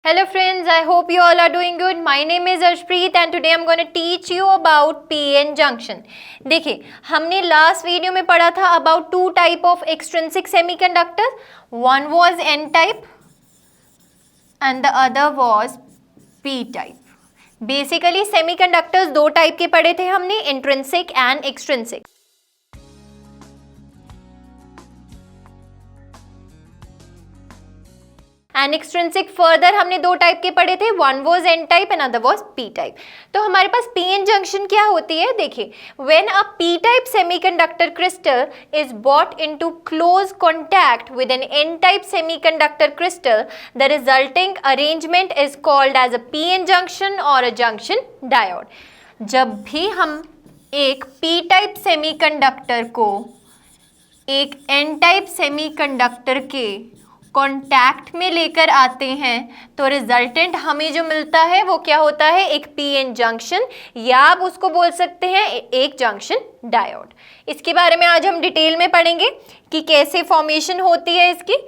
Hello friends, I hope you all are doing good. My name is Arshpreet and today I'm going to teach you about p-n junction. देखिए, हमने last video में पढ़ा था about two type of extrinsic semiconductor. One was n type and the other was p type. Basically semiconductors दो type के पढ़े थे हमने, intrinsic and extrinsic. And extrinsic further हमने दो टाइप के पढ़े थे, one was an type and other was P type. तो हमारे पास पी एन जंक्शन क्या होती है, देखिए, when a P type semiconductor crystal is brought into close contact with N N type semiconductor crystal, the resulting arrangement is called as a P N junction और अ junction diode. जब भी हम एक पी टाइप सेमीकंडक्टर को एक N type semiconductor के contact में लेकर आते हैं तो रिजल्टेंट हमें जो मिलता है वो क्या होता है, एक पीएन जंक्शन, या आप उसको बोल सकते हैं एक जंक्शन डायोड. इसके बारे में आज हम डिटेल में पढ़ेंगे कि कैसे फॉर्मेशन होती है इसकी.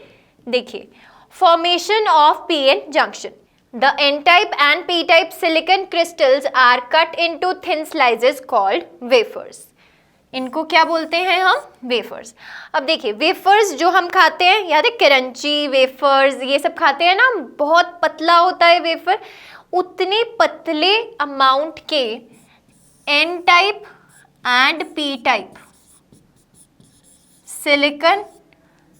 देखिए, formation of PN junction. The n-type and p-type silicon crystals are cut into thin slices called wafers. इनको क्या बोलते हैं हम, वेफर्स. अब देखिए, वेफर्स जो हम खाते हैं, याद है क्रंची वेफर्स, ये सब खाते हैं ना, बहुत पतला होता है वेफर. उतने पतले अमाउंट के N type and P type silicon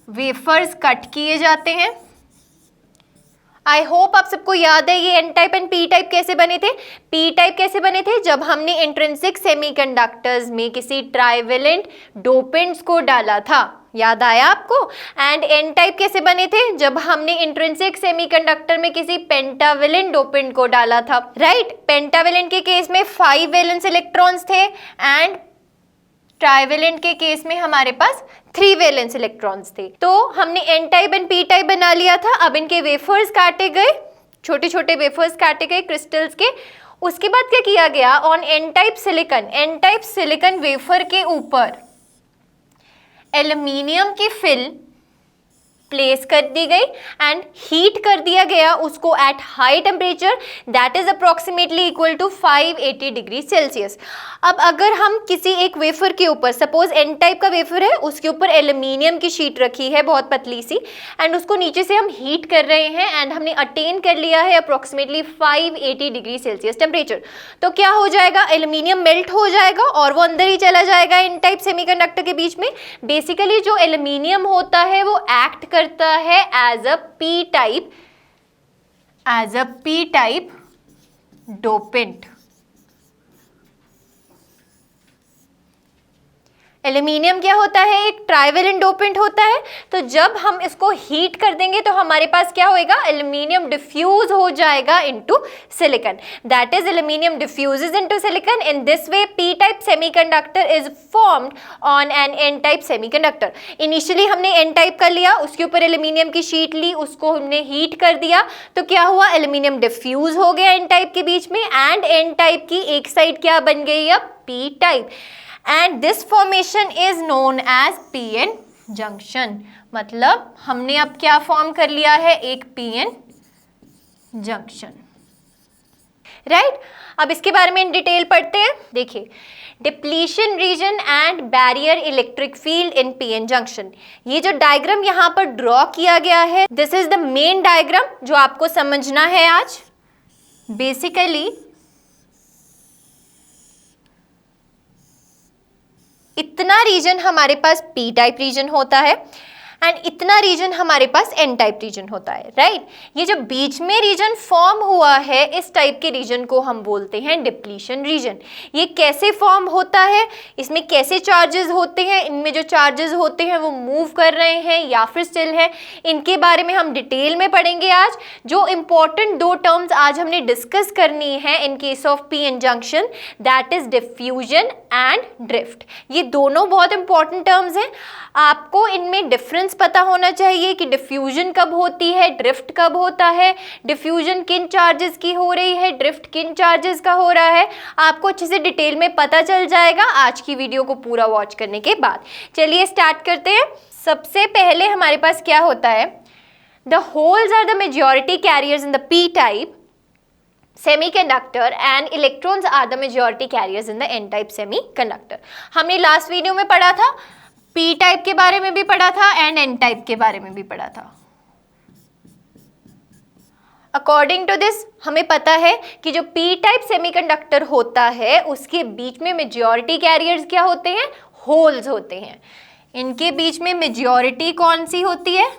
wafers cut किए जाते हैं. आई होप आप सबको याद है ये N type and P type कैसे बने थे. पी टाइप कैसे बने थे, जब हमने इंट्रिंसिक सेमीकंडक्टर्स में किसी ट्राइवेलेंट डोपेंट्स को डाला था, याद आया आपको. एंड एन टाइप कैसे बने थे, जब हमने इंट्रिंसिक सेमीकंडक्टर में किसी पेंटावेलेंट डोपेंट को डाला था, राइट. पेंटावेलेंट के केस में 5 वैलेंस इलेक्ट्रॉन्स थे एंड ट्राइवेलेंट के केस में हमारे पास 3 वैलेंस इलेक्ट्रॉन्स थे. तो हमने N type and P type बना लिया था. अब इनके वेफर्स काटे गए, छोटे छोटे वेफर्स काटे गए क्रिस्टल्स के. उसके बाद क्या किया गया, on an type silicon wafer के ऊपर एल्युमिनियम की फिल प्लेस कर दी गई एंड हीट कर दिया गया उसको at high temperature, that is approximately equal to 580 degree Celsius. अब अगर हम किसी एक वेफर के ऊपर, सपोज एन टाइप का वेफर है, उसके ऊपर एल्युमिनियम की शीट रखी है बहुत पतली सी, एंड उसको नीचे से हम हीट कर रहे हैं एंड हमने अटेन कर लिया है अप्रोक्सीमेटली 580 डिग्री सेल्सियस टेम्परेचर, तो क्या हो जाएगा, एल्युमिनियम मेल्ट हो जाएगा और वो अंदर ही चला जाएगा एन टाइप सेमीकंडक्टर के बीच में. बेसिकली जो एल्युमिनियम होता है वो एक्ट करता है as a P type dopant. Aluminium क्या होता है, एक ट्राइवेलेंट डोपेंट होता है. तो जब हम इसको हीट कर देंगे तो हमारे पास क्या होएगा, एल्युमिनियम डिफ्यूज हो जाएगा into silicon, that is aluminium diffuses into silicon. In this way P type semiconductor is formed on an N type semiconductor. Initially हमने एन टाइप कर लिया, उसके ऊपर एल्युमिनियम की शीट ली, उसको हमने हीट कर दिया, तो क्या हुआ, एल्युमिनियम डिफ्यूज हो गया एन टाइप के बीच में एंड एन टाइप की एक साइड क्या बन गई, अब P type. And this formation is known as p-n junction. मतलब हमने अब क्या फॉर्म कर लिया है, एक p-n जंक्शन, राइट. अब इसके बारे में इन डिटेल पढ़ते हैं. देखिए, depletion region and barrier electric field in p-n junction. ये जो डायग्राम यहाँ पर ड्रॉ किया गया है, this is the main diagram जो आपको समझना है आज. बेसिकली इतना रीजन हमारे पास पी टाइप रीजन होता है एंड इतना रीजन हमारे पास एन टाइप रीजन होता है, राइट. ये जो बीच में रीजन फॉर्म हुआ है, इस टाइप के रीजन को हम बोलते हैं डिप्लीशन रीजन. ये कैसे फॉर्म होता है, इसमें कैसे चार्जेस होते हैं, इनमें जो चार्जेस होते हैं वो मूव कर रहे हैं या फिर स्टिल है, इनके बारे में हम डिटेल में पढ़ेंगे आज. जो इंपॉर्टेंट दो टर्म्स आज हमने डिस्कस करनी है इन केस ऑफ पी-n junction, that is diffusion and drift. ये दोनों बहुत इंपॉर्टेंट टर्म्स हैं. आपको इनमें डिफरेंस पता होना चाहिए कि डिफ्यूजन कब होती है, ड्रिफ्ट कब होता है, डिफ्यूजन किन चार्जेस की हो रही है, ड्रिफ्ट किन चार्जेस का हो रहा है. आपको अच्छे से डिटेल में पता चल जाएगा आज की वीडियो को पूरा वॉच करने के बाद. चलिए स्टार्ट करते हैं. सबसे पहले हमारे पास क्या होता है, The holes are the majority carriers in the p-type semiconductor and electrons are the majority carriers in the n-type semiconductor. हमने लास्ट वीडियो में पढ़ा था, p-type के बारे में भी पढ़ा था एंड n-type के बारे में भी पढ़ा था. अकॉर्डिंग टू दिस हमें पता है कि जो p-type सेमीकंडक्टर होता है उसके बीच में मेजॉरिटी कैरियर्स क्या होते हैं, होल्स होते हैं. इनके बीच में मेजॉरिटी कौन सी होती है,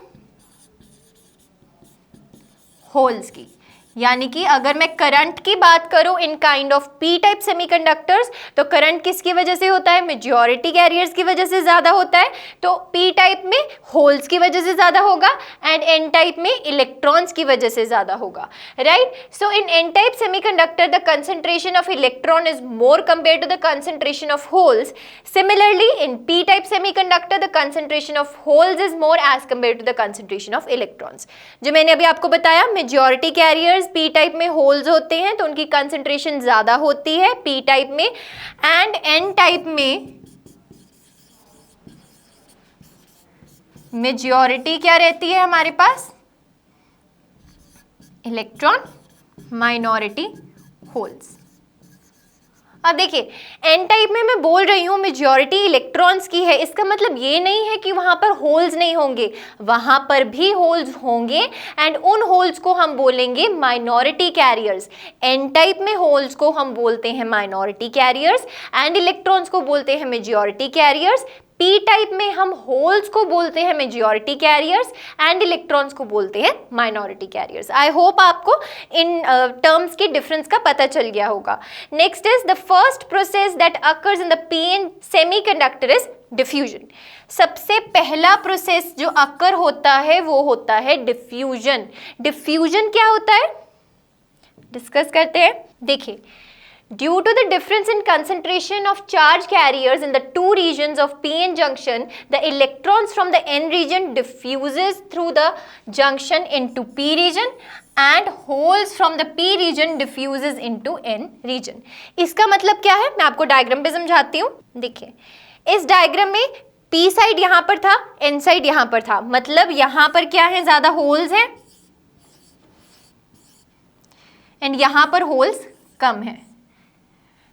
होल्स की. यानी कि अगर मैं करंट की बात करूं in kind of P type semiconductors, तो करंट किसकी वजह से होता है, मेजॉरिटी कैरियर्स की वजह से ज्यादा होता है. तो पी टाइप में होल्स की वजह से ज्यादा होगा एंड एन टाइप में इलेक्ट्रॉन्स की वजह से ज्यादा होगा, right. So in N type semiconductor the concentration of electron is more compare to the concentration of holes. Similarly in P type semiconductor the concentration of holes is more as compare to the concentration of electrons. जो मैंने अभी आपको बताया, majority carrier P type में holes होते हैं तो उनकी कंसंट्रेशन ज्यादा होती है पी टाइप में, एंड एन टाइप में मेजॉरिटी क्या रहती है हमारे पास, इलेक्ट्रॉन, माइनॉरिटी होल्स. अब देखिए एन टाइप में मैं बोल रही हूँ मेजॉरिटी इलेक्ट्रॉन्स की है, इसका मतलब ये नहीं है कि वहाँ पर होल्स नहीं होंगे, वहाँ पर भी होल्स होंगे एंड उन होल्स को हम बोलेंगे माइनॉरिटी कैरियर्स. एन टाइप में होल्स को हम बोलते हैं माइनॉरिटी कैरियर्स एंड इलेक्ट्रॉन्स को बोलते हैं मेजॉरिटी कैरियर्स. पी टाइप में हम होल्स को बोलते हैं मेजॉरिटी कैरियर्स एंड इलेक्ट्रॉन्स को बोलते हैं माइनॉरिटी कैरियर्स. आई होप आपको इन टर्म्स के डिफरेंस का पता चल गया होगा. Next is the first process that occurs in the PN semiconductor is diffusion. सबसे पहला प्रोसेस जो अकर होता है वो होता है डिफ्यूजन. डिफ्यूजन क्या होता है, डिस्कस करते हैं. देखिए, due to the difference in concentration of charge carriers in the two regions of p-n junction, the electrons from the n region diffuses through the junction into p region and holes from the p region diffuses into n region. इसका मतलब क्या है, मैं आपको diagram पे समझाती हूँ. देखिए, इस डायग्राम में p साइड यहाँ पर था, n साइड यहाँ पर था, मतलब यहाँ पर क्या है, ज्यादा होल्स हैं एंड यहाँ पर होल्स कम है.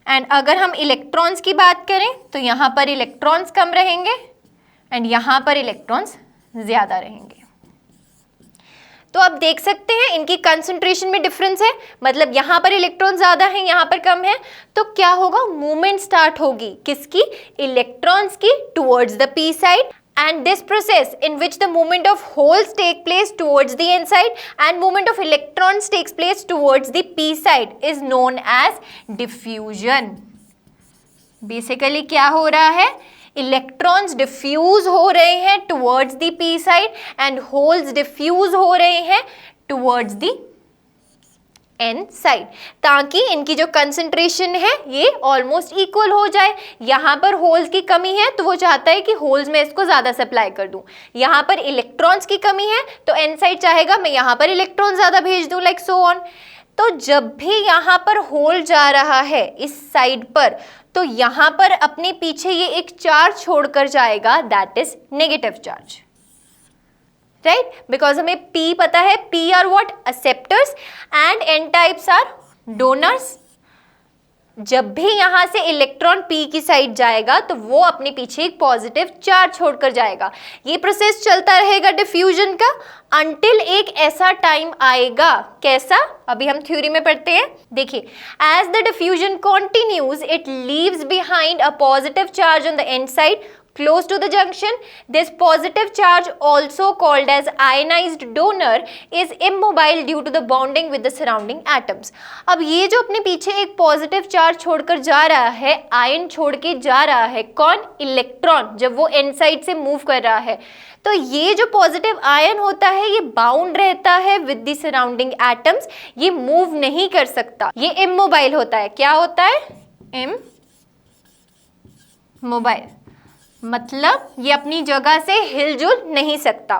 एंड अगर हम इलेक्ट्रॉन्स की बात करें तो यहाँ पर इलेक्ट्रॉन्स कम रहेंगे एंड यहाँ पर इलेक्ट्रॉन्स ज़्यादा रहेंगे. तो आप देख सकते हैं इनकी कंसंट्रेशन में डिफरेंस है, मतलब यहाँ पर इलेक्ट्रॉन ज़्यादा हैं, यहाँ पर कम है. तो क्या होगा, मूवमेंट स्टार्ट होगी किसकी, इलेक्ट्रॉन्स की, towards the P side. And this process in which the movement of holes take place towards the n side and movement of electrons takes place towards the p side is known as diffusion. Basically क्या हो रहा है, electrons diffuse हो रहे हैं towards the p side and holes diffuse हो रहे हैं towards the n साइड, ताकि इनकी जो कंसंट्रेशन है ये ऑलमोस्ट इक्वल हो जाए. यहाँ पर होल्स की कमी है तो वो चाहता है कि होल्स में इसको ज़्यादा सप्लाई कर दूँ. यहाँ पर इलेक्ट्रॉन्स की कमी है तो n साइड चाहेगा मैं यहाँ पर इलेक्ट्रॉन ज़्यादा भेज दूँ, लाइक सो ऑन. तो जब भी यहाँ पर होल जा रहा है इस साइड पर, तो यहाँ पर अपने पीछे ये एक चार्ज छोड़कर जाएगा, that is negative charge, right. Because हमें P पता है, P are what, acceptors and N types are donors. जब भी यहाँ से इलेक्ट्रॉन P की साइड जाएगा तो वो अपने पीछे एक पॉजिटिव चार्ज छोड़कर जाएगा. ये प्रोसेस चलता रहेगा डिफ्यूजन का अंटिल एक ऐसा टाइम आएगा, कैसा, अभी हम थ्योरी में पढ़ते हैं. देखिए, as the diffusion continues it leaves behind a positive charge on the N side close to the junction. This positive charge, also called as ionized donor, is immobile due to the bonding with the surrounding atoms. अब ये जो अपने पीछे एक positive charge छोड़कर जा रहा है, आयन छोड़ के जा रहा है, कौन, इलेक्ट्रॉन, जब वो एन साइड से मूव कर रहा है, तो ये जो पॉजिटिव आयन होता है ये बाउंड रहता है विद द सराउंडिंग एटम्स, ये मूव नहीं कर सकता, ये इमोबाइल होता है. क्या होता है, इमोबाइल, मतलब ये अपनी जगह से हिलजुल नहीं सकता.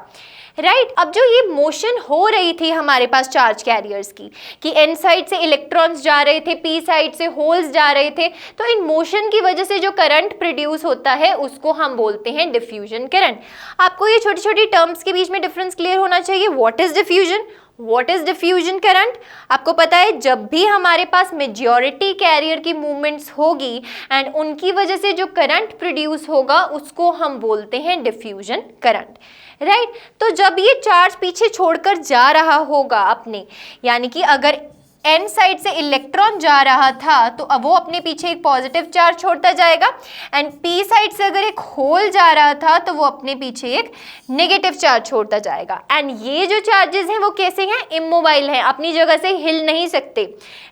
राइट। अब जो ये मोशन हो रही थी हमारे पास चार्ज कैरियर्स की, कि एन साइड से इलेक्ट्रॉन्स जा रहे थे, पी साइड से होल्स जा रहे थे, तो इन मोशन की वजह से जो करंट प्रोड्यूस होता है उसको हम बोलते हैं डिफ्यूजन करंट। आपको ये छोटी छोटी टर्म्स के बीच में डिफरेंस क्लियर होना चाहिए। What is diffusion, what is diffusion current. आपको पता है जब भी हमारे पास मेजॉरिटी कैरियर की मूवमेंट्स होगी एंड उनकी वजह से जो करंट प्रोड्यूस होगा उसको हम बोलते हैं डिफ्यूजन करंट, राइट। तो जब ये चार्ज पीछे छोड़कर जा रहा होगा अपने, यानी कि अगर एन साइड से इलेक्ट्रॉन जा रहा था तो अब वो अपने पीछे एक पॉजिटिव चार्ज छोड़ता जाएगा, एंड पी साइड से अगर एक होल जा रहा था तो वो अपने पीछे एक नेगेटिव चार्ज छोड़ता जाएगा। एंड ये जो चार्जेस हैं वो कैसे हैं, इमोबाइल हैं, अपनी जगह से हिल नहीं सकते,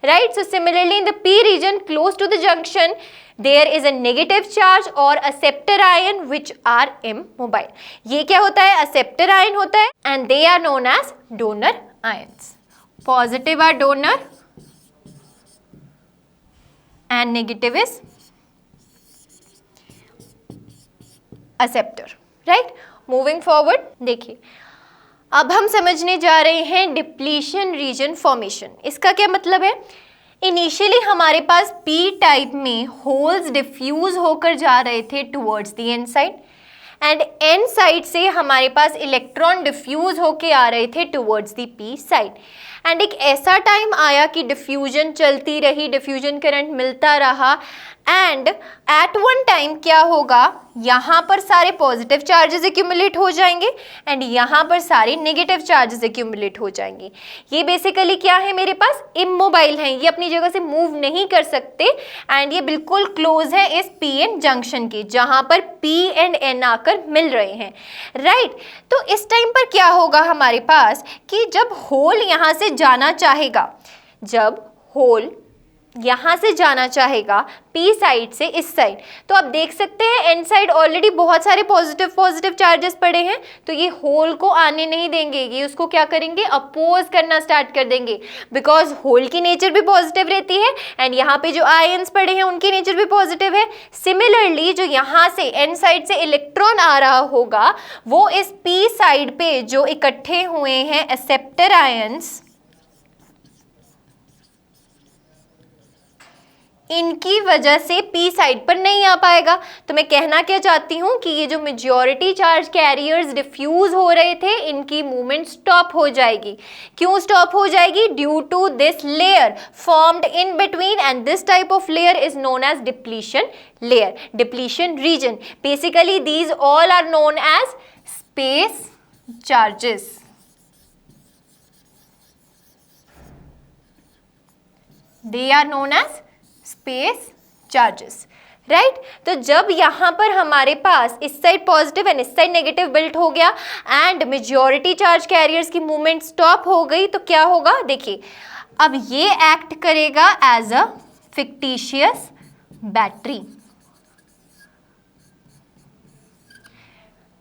right. So similarly in the P region close to the junction there is a negative charge or acceptor ion which are immobile। ये क्या होता है, acceptor ion होता है and they are known as donor ions। Positive are donor and negative is acceptor, right। Moving forward, देखिए अब हम समझने जा रहे हैं डिप्लीशन रीजन फॉर्मेशन। इसका क्या मतलब है, इनिशियली हमारे पास पी टाइप में होल्स डिफ्यूज होकर जा रहे थे towards the N side, and N side से हमारे पास इलेक्ट्रॉन डिफ्यूज होके आ रहे थे towards the P side. And एक ऐसा टाइम आया कि डिफ्यूजन चलती रही, डिफ्यूजन करंट मिलता रहा, एंड एट वन टाइम क्या होगा, यहाँ पर सारे पॉजिटिव चार्जेस एक्यूमुलेट हो जाएंगे एंड यहाँ पर सारे नेगेटिव चार्जेस एक्यूमुलेट हो जाएंगे। ये बेसिकली क्या है, मेरे पास इमोबाइल हैं, ये अपनी जगह से मूव नहीं कर सकते एंड ये बिल्कुल क्लोज है इस पी एन जंक्शन के, जहाँ पर पी एंड एन आकर मिल रहे हैं, राइट। तो इस टाइम पर क्या होगा हमारे पास कि जब होल यहाँ से जाना चाहेगा, जब होल यहाँ से जाना चाहेगा पी साइड से इस साइड, तो आप देख सकते हैं एन साइड ऑलरेडी बहुत सारे पॉजिटिव चार्जेस पड़े हैं, तो ये होल को आने नहीं देंगे, ये उसको क्या करेंगे, अपोज करना स्टार्ट कर देंगे, बिकॉज होल की नेचर भी पॉजिटिव रहती है एंड यहाँ पे जो आयंस पड़े हैं उनकी नेचर भी पॉजिटिव है। सिमिलरली जो यहाँ से एन साइड से इलेक्ट्रॉन आ रहा होगा वो इस पी साइड पे जो इकट्ठे हुए हैं एक्सेप्टर आयंस, इनकी वजह से पी साइड पर नहीं आ पाएगा। तो मैं कहना क्या चाहती हूँ कि ये जो मेजॉरिटी चार्ज कैरियर्स डिफ्यूज हो रहे थे इनकी मूवमेंट स्टॉप हो जाएगी। क्यों स्टॉप हो जाएगी, due to this layer formed in between, and this type of layer is known as depletion layer, depletion region. Basically these all are known as space charges. They are known as space charges, right. तो जब यहाँ पर हमारे पास इस side positive and इस side negative built हो गया एंड मेजॉरिटी चार्ज कैरियर्स की मूवमेंट स्टॉप हो गई, तो क्या होगा, देखिए अब ये एक्ट करेगा as a fictitious battery.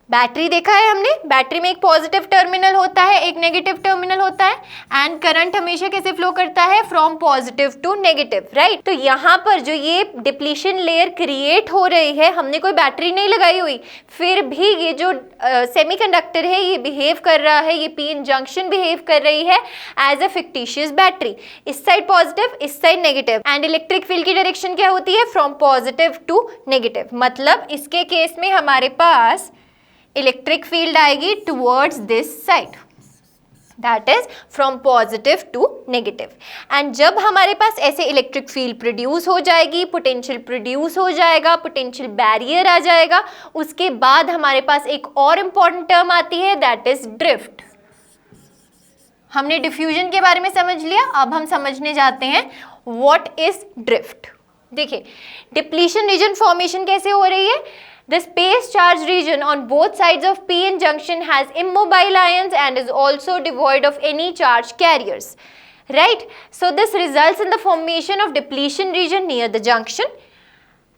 Battery देखा है हमने, बैटरी में एक पॉजिटिव टर्मिनल होता है, एक नेगेटिव टर्मिनल होता है, एंड करंट हमेशा कैसे फ्लो करता है, from positive to negative, right. तो यहाँ पर जो ये डिप्लीशन लेयर क्रिएट हो रही है, हमने कोई बैटरी नहीं लगाई हुई, फिर भी ये जो सेमीकंडक्टर है ये बिहेव कर रहा है, ये पी एन जंक्शन बिहेव कर रही है एज अ फिक्टिशियस बैटरी। इस साइड पॉजिटिव, इस side negative, and electric field की डायरेक्शन क्या होती है, फ्रॉम पॉजिटिव टू नेगेटिव। मतलब इसके केस में हमारे पास इलेक्ट्रिक फील्ड आएगी towards this side, that is from positive to negative. And जब हमारे पास ऐसे इलेक्ट्रिक फील्ड प्रोड्यूस हो जाएगी, पोटेंशियल प्रोड्यूस हो जाएगा, पोटेंशियल बैरियर आ जाएगा, उसके बाद हमारे पास एक और इम्पॉर्टेंट टर्म आती है, दैट इज ड्रिफ्ट। हमने डिफ्यूजन के बारे में समझ लिया, अब हम समझने जाते हैं व्हाट इज ड्रिफ्ट। देखिए डिप्लीशन रीजन फॉर्मेशन कैसे हो रही है, the space charge region on both sides of p-n junction has immobile ions and is also devoid of any charge carriers, right? So this results in the formation of depletion region near the junction.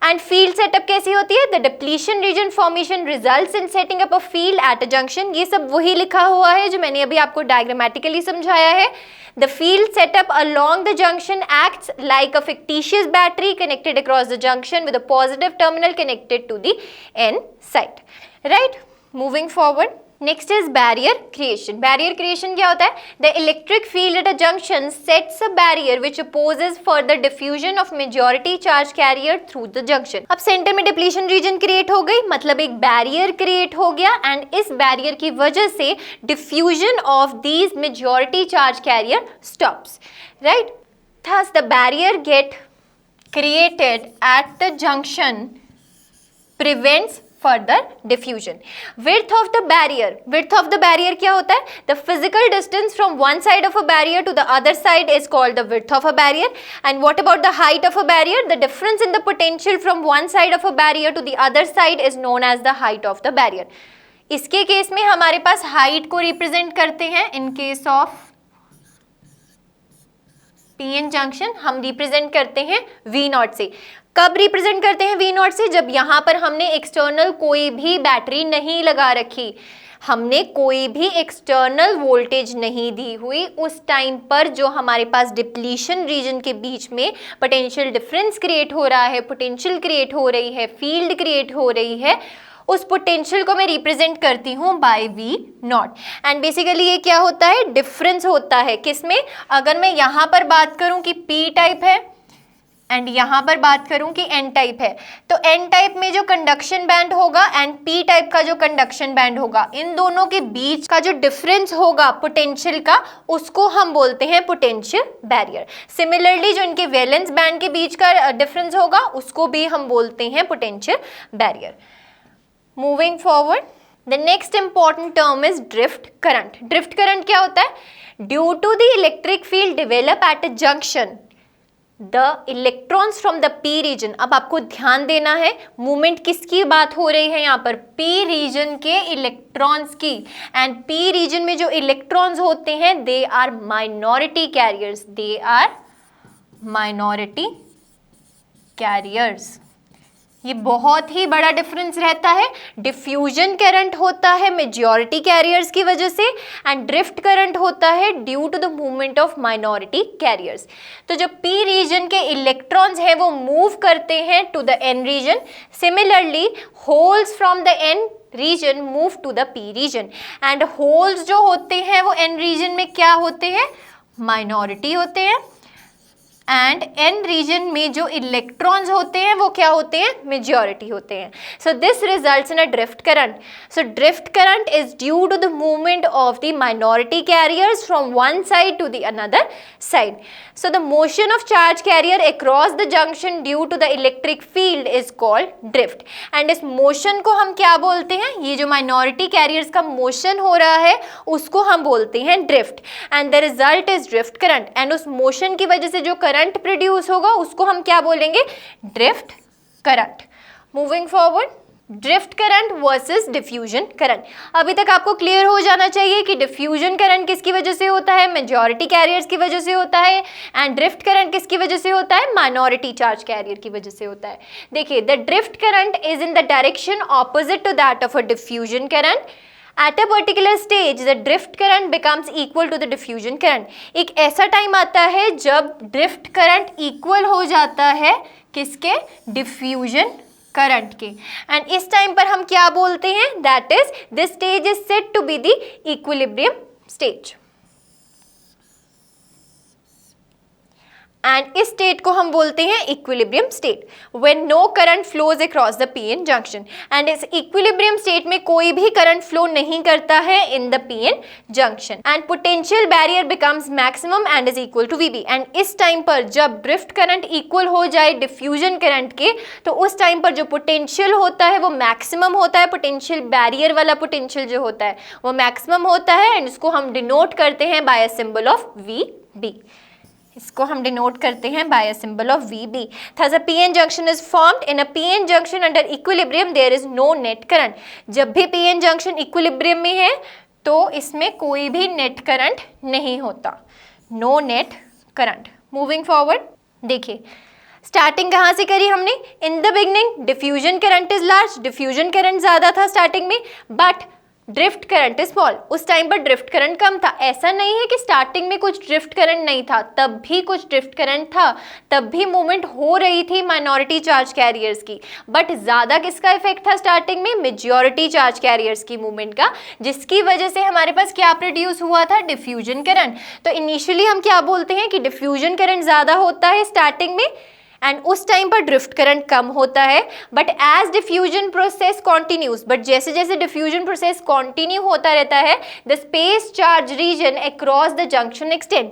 And field setup कैसी होती है, the depletion region formation results in setting up a field at a junction। ये सब वही लिखा हुआ है जो मैंने अभी आपको diagrammatically समझाया है। The field setup along the junction acts like a fictitious battery connected across the junction with a positive terminal connected to the N side, right? Moving forward, next is barrier creation. Barrier creation क्या होता है? The electric field at a junction sets a barrier which opposes further diffusion of majority charge carrier through the junction. अब centre में depletion region create हो गई, मतलब एक barrier create हो गया, एंड इस बैरियर की वजह से diffusion of these majority charge carrier stops, right? Thus the barrier get created at the junction prevents further diffusion. Width of the barrier क्या होता है? The physical distance from one side of a barrier to the other side is called the width of a barrier. And what about the height of a barrier? The difference in the potential from one side of a barrier to the other side is known as the height of the barrier. इसके case में हमारे पास height को represent करते हैं in case of PN junction हम represent करते हैं we not से। कब रिप्रेजेंट करते हैं वी नॉट से? जब यहाँ पर हमने एक्सटर्नल कोई भी बैटरी नहीं लगा रखी, हमने कोई भी एक्सटर्नल वोल्टेज नहीं दी हुई, उस टाइम पर जो हमारे पास डिप्लीशन रीजन के बीच में पोटेंशियल डिफरेंस क्रिएट हो रहा है, पोटेंशियल क्रिएट हो रही है, फील्ड क्रिएट हो रही है, उस पोटेंशियल को मैं रिप्रेजेंट करती हूँ by V naught. And basically ये क्या होता है? डिफरेंस होता है किसमें? अगर मैं यहाँ पर बात करूँ कि पी टाइप है एंड यहाँ पर बात करूँ कि एन टाइप है, तो एन टाइप में जो कंडक्शन बैंड होगा एंड पी टाइप का जो कंडक्शन बैंड होगा, इन दोनों के बीच का जो डिफरेंस होगा पोटेंशियल का, उसको हम बोलते हैं पोटेंशियल बैरियर। सिमिलरली जो इनके वैलेंस बैंड के बीच का डिफरेंस होगा, उसको भी हम बोलते हैं potential barrier. Moving forward, the next important term is drift current. Drift current क्या होता है? Due to the electric field develop at a junction, the electrons from the P region, अब आपको ध्यान देना है, मूवमेंट किसकी बात हो रही है यहाँ पर? P region के इलेक्ट्रॉन्स की। एंड P region में जो इलेक्ट्रॉन्स होते हैं, they are minority carriers. They are minority carriers. ये बहुत ही बड़ा डिफरेंस रहता है। डिफ्यूजन करंट होता है मेजॉरिटी कैरियर्स की वजह से, एंड ड्रिफ्ट करंट होता है due to the movement of minority carriers. तो जो पी रीजन के इलेक्ट्रॉन्स हैं वो मूव करते हैं to the N region. Similarly holes from the N region move to the P region, and holes जो होते हैं वो एन रीजन में क्या होते हैं? माइनॉरिटी होते हैं, एंड एन रीजन में जो इलेक्ट्रॉन्स होते हैं वो क्या होते हैं? मेजॉरिटी होते हैं। So this results in a drift current. So drift current is due to the movement of the minority carriers from one side to the another side. So the motion of charge carrier across the junction due to the electric field is called drift. And इस मोशन को हम क्या बोलते हैं? ये जो minority carriers का मोशन हो रहा है उसको हम बोलते हैं drift, and the result is drift current. And उस मोशन की वजह से जो करंट प्रोड्यूस होगा उसको हम क्या बोलेंगे? Drift current. Moving forward, drift current versus diffusion current. अभी तक आपको क्लियर हो जाना चाहिए कि डिफ्यूजन करंट किसकी वजह से होता है? मेजॉरिटी कैरियर्स की वजह से होता है, एंड ड्रिफ्ट करंट किसकी वजह से होता है? माइनॉरिटी चार्ज कैरियर की वजह से होता है। देखिए, the drift current is in the direction opposite to that of a diffusion current. At a particular stage, the drift current becomes equal to the diffusion current. एक ऐसा टाइम आता है जब ड्रिफ्ट करंट इक्वल हो जाता है किसके? Diffusion current के। एंड इस टाइम पर हम क्या बोलते हैं? That is this stage is said to be the equilibrium stage. And इस स्टेट को हम बोलते हैं equilibrium state, when no current flows across the PN junction. And इस इक्विलिब्रियम स्टेट में कोई भी करंट फ्लो नहीं करता है in the PN junction, and potential barrier becomes maximum and is equal to VB. And इस टाइम पर जब ड्रिफ्ट करंट इक्वल हो जाए डिफ्यूजन करंट के, तो उस टाइम पर जो पोटेंशियल होता है वो मैक्सिमम होता है। पोटेंशियल बैरियर वाला पोटेंशियल जो होता है वो मैक्सिमम होता है, एंड इसको हम डिनोट करते हैं by a symbol of V B. इसको हम डिनोट करते हैं by a symbol of VB। Thus a PN junction is formed. In a PN junction under equilibrium there is no net current. जब भी PN junction equilibrium में है तो इसमें कोई भी नेट करंट नहीं होता, no net current. Moving forward, देखिए स्टार्टिंग कहाँ से करी हमने? In the beginning diffusion current is large, diffusion current ज़्यादा था स्टार्टिंग में, but drift current is small. उस टाइम पर ड्रिफ्ट करंट कम था। ऐसा नहीं है कि स्टार्टिंग में कुछ ड्रिफ्ट करंट नहीं था, तब भी कुछ ड्रिफ्ट करंट था, तब भी मूवमेंट हो रही थी माइनॉरिटी चार्ज कैरियर्स की, बट ज़्यादा किसका इफेक्ट था स्टार्टिंग में? मेजॉरिटी चार्ज कैरियर्स की मूवमेंट का, जिसकी वजह से हमारे पास क्या प्रोड्यूस हुआ था? Diffusion current. तो इनिशियली हम क्या बोलते हैं कि डिफ्यूजन करंट ज़्यादा होता है स्टार्टिंग में, एंड उस टाइम पर ड्रिफ्ट करंट कम होता है। But as diffusion process continues, but जैसे जैसे डिफ्यूजन प्रोसेस कॉन्टिन्यू होता रहता है, the space charge region across the junction extend.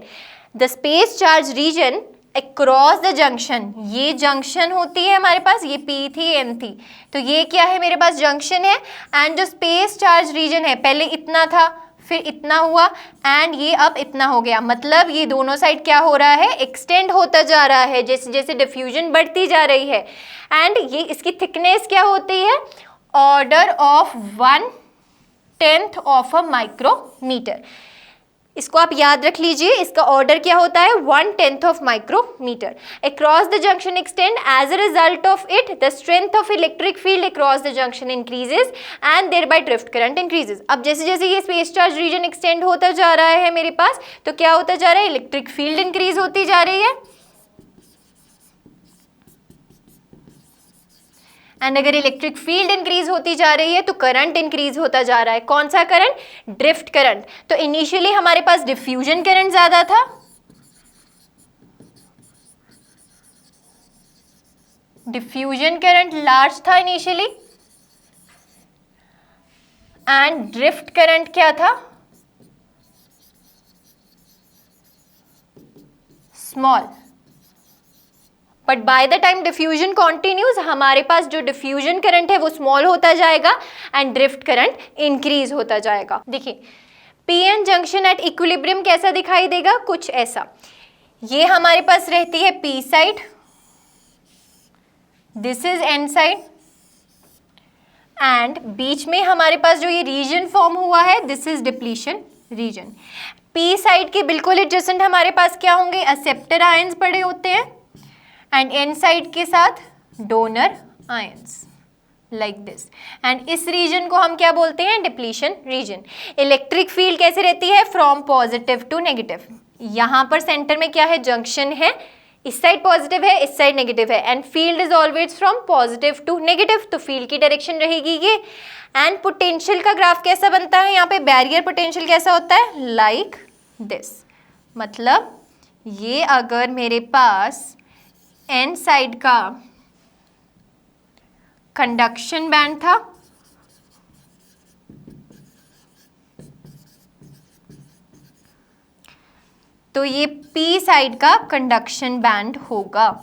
The space charge region across the junction, ये जंक्शन होती है हमारे पास, ये P थी N थी, तो ये क्या है मेरे पास? जंक्शन है। एंड जो स्पेस चार्ज रीजन है, पहले इतना था, फिर इतना हुआ, एंड ये अब इतना हो गया, मतलब ये दोनों साइड क्या हो रहा है? एक्सटेंड होता जा रहा है जैसे जैसे डिफ्यूजन बढ़ती जा रही है। एंड ये इसकी थिकनेस क्या होती है? Order of 1/10 of a micrometre. इसको आप याद रख लीजिए, इसका ऑर्डर क्या होता है? 1/10 of micrometre. Across the junction extend, as a result of it the strength of electric field across the junction increases and thereby drift current increases. अब जैसे जैसे ये स्पेस चार्ज रीजन एक्सटेंड होता जा रहा है मेरे पास, तो क्या होता जा रहा है? इलेक्ट्रिक फील्ड इंक्रीज होती जा रही है, एंड अगर इलेक्ट्रिक फील्ड इंक्रीज होती जा रही है तो करंट इंक्रीज होता जा रहा है। कौन सा करंट? Drift current. तो इनिशियली हमारे पास डिफ्यूजन करंट ज्यादा था, डिफ्यूजन करंट लार्ज था इनिशियली, एंड ड्रिफ्ट करंट क्या था? Small. But by the time diffusion continues, हमारे पास जो डिफ्यूजन करंट है वो स्मॉल होता जाएगा एंड ड्रिफ्ट करंट इंक्रीज होता जाएगा। देखिए पीएन जंक्शन एट इक्विलिब्रियम कैसा दिखाई देगा? कुछ ऐसा। ये हमारे पास रहती है P side, this is N side, and बीच में हमारे पास जो ये रीजन फॉर्म हुआ है, this is depletion region. P side के बिल्कुल एडजेसेंट हमारे पास क्या होंगे? एक्सेप्टर आयंस पड़े होते हैं, एंड एन साइड के साथ donor ions, like this. And इस रीजन को हम क्या बोलते हैं? Depletion region. इलेक्ट्रिक फील्ड कैसे रहती है? From positive to negative. यहाँ पर सेंटर में क्या है? जंक्शन है, इस साइड पॉजिटिव है, इस साइड नेगेटिव है, and field is always from positive to negative, तो फील्ड की डायरेक्शन रहेगी ये। एंड पोटेंशियल का ग्राफ कैसा बनता है? यहाँ पे बैरियर पोटेंशियल कैसा होता है? Like this. मतलब ये अगर मेरे पास एन साइड का कंडक्शन बैंड था, तो ये पी साइड का कंडक्शन बैंड होगा,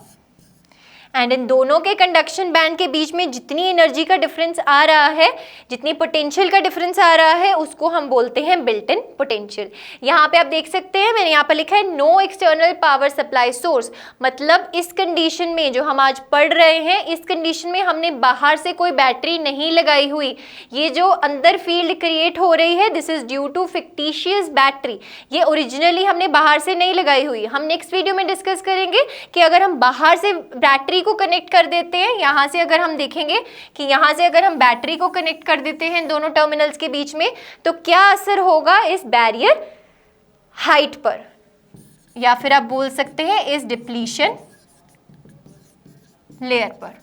एंड इन दोनों के कंडक्शन बैंड के बीच में जितनी एनर्जी का डिफरेंस आ रहा है, जितनी पोटेंशियल का डिफरेंस आ रहा है, उसको हम बोलते हैं बिल्ट इन पोटेंशियल। यहाँ पे आप देख सकते हैं, मैंने यहाँ पर लिखा है no external power supply source. मतलब इस कंडीशन में जो हम आज पढ़ रहे हैं, इस कंडीशन में हमने बाहर से कोई बैटरी नहीं लगाई हुई। ये जो अंदर फील्ड क्रिएट हो रही है, this is due to fictitious battery. ये ओरिजिनली हमने बाहर से नहीं लगाई हुई। हम नेक्स्ट वीडियो में डिस्कस करेंगे कि अगर हम बाहर से बैटरी को कनेक्ट कर देते हैं, यहां से अगर हम देखेंगे कि यहां से अगर हम बैटरी को कनेक्ट कर देते हैं दोनों टर्मिनल्स के बीच में, तो क्या असर होगा इस बैरियर हाइट पर, या फिर आप बोल सकते हैं इस डिप्लीशन लेयर पर,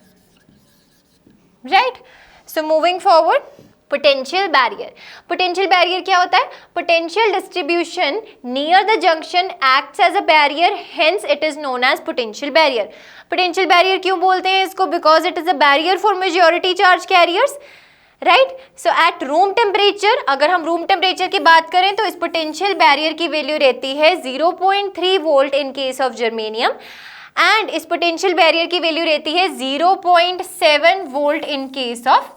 right. So moving forward, potential barrier. Potential barrier क्या होता है? Potential distribution near the junction acts as a barrier, hence it is known as potential barrier. Potential barrier क्यों बोलते हैं इसको? Because it is a barrier for majority charge carriers, right. So at room temperature, अगर हम room temperature की बात करें तो इस पोटेंशियल बैरियर की वैल्यू रहती है 0.3 volt in case of germanium, and इस पोटेंशियल बैरियर की वैल्यू रहती है 0.7 volt in case of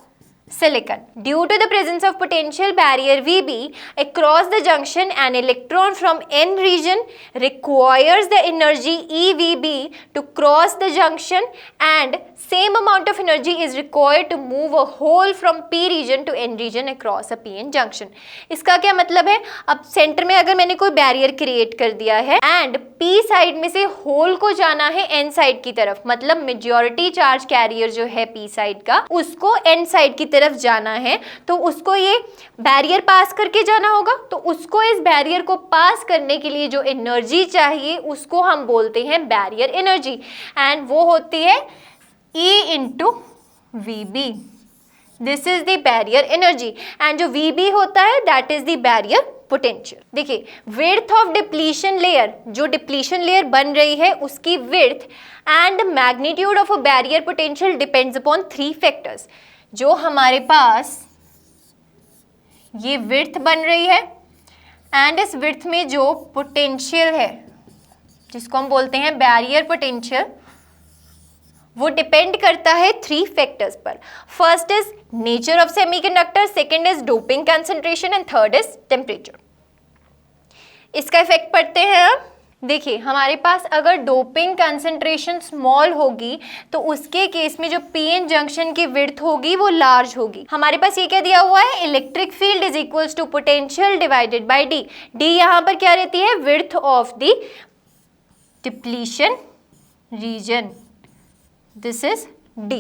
silicon. Due to the presence of potential barrier VB across the junction, an electron from N region requires the energy EVB to cross the junction, and same amount of energy is required to move a hole from P region to N region across a PN junction. इसका क्या मतलब है? अब centre में अगर मैंने कोई barrier create कर दिया है एंड P साइड में से होल को जाना है N साइड की तरफ, मतलब मेजॉरिटी चार्ज कैरियर जो है P साइड का, उसको N साइड की तरफ तरफ जाना है तो उसको ये बैरियर पास करके जाना होगा, तो उसको इस बैरियर को पास करने के लिए जो एनर्जी चाहिए उसको हम बोलते हैं बैरियर एनर्जी, एंड वो होती है E into VB। This is the barrier energy, and जो VB होता है that is the barrier potential. देखिए विड्थ ऑफ डिप्लीशन लेयर, जो डिप्लीशन लेयर बन रही है उसकी width and magnitude of a barrier potential depends upon 3 factors. जो हमारे पास ये विड्थ बन रही है एंड इस विड्थ में जो पोटेंशियल है जिसको हम बोलते हैं बैरियर पोटेंशियल, वो डिपेंड करता है 3 फैक्टर्स पर। First is nature of semiconductor, second is doping concentration and third is temperature. इसका इफेक्ट पढ़ते हैं अब। देखिए हमारे पास अगर डोपिंग कंसंट्रेशन स्मॉल होगी तो उसके केस में जो पीएन जंक्शन की विड्थ होगी वो लार्ज होगी। हमारे पास ये क्या दिया हुआ है, electric field is equals to potential divided by D. D यहाँ पर क्या रहती है, width of the depletion region, this is D,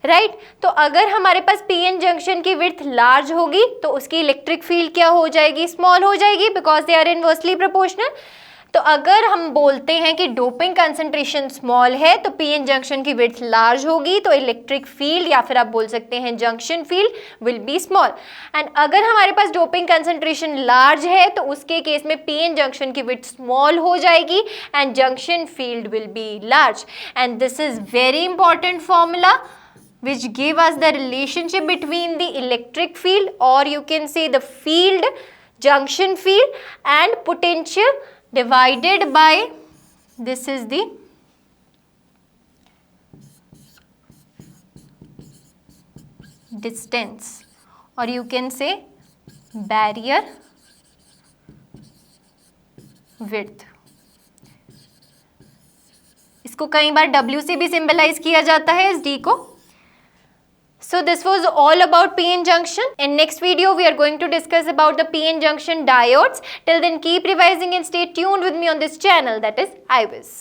right. तो अगर हमारे पास पीएन जंक्शन की विड्थ लार्ज होगी तो उसकी इलेक्ट्रिक फील्ड क्या हो जाएगी, स्मॉल हो जाएगी, because they are inversely proportional. तो अगर हम बोलते हैं कि डोपिंग कंसंट्रेशन स्मॉल है तो पीएन जंक्शन की विड्थ लार्ज होगी, तो इलेक्ट्रिक फील्ड या फिर आप बोल सकते हैं junction field will be small. And अगर हमारे पास डोपिंग कंसंट्रेशन लार्ज है तो उसके केस में पीएन जंक्शन की विड्थ स्मॉल हो जाएगी and junction field will be large. And this is very important formula which give us the relationship between the electric field, or you can say the field, junction field and potential divided by, this is the distance, or you can say barrier width। इसको कई बार W से भी symbolize किया जाता है इस D को। So this was all about PN junction. In next video we are going to discuss about the PN junction diodes. Till then keep revising and stay tuned with me on this channel, that is IWIS.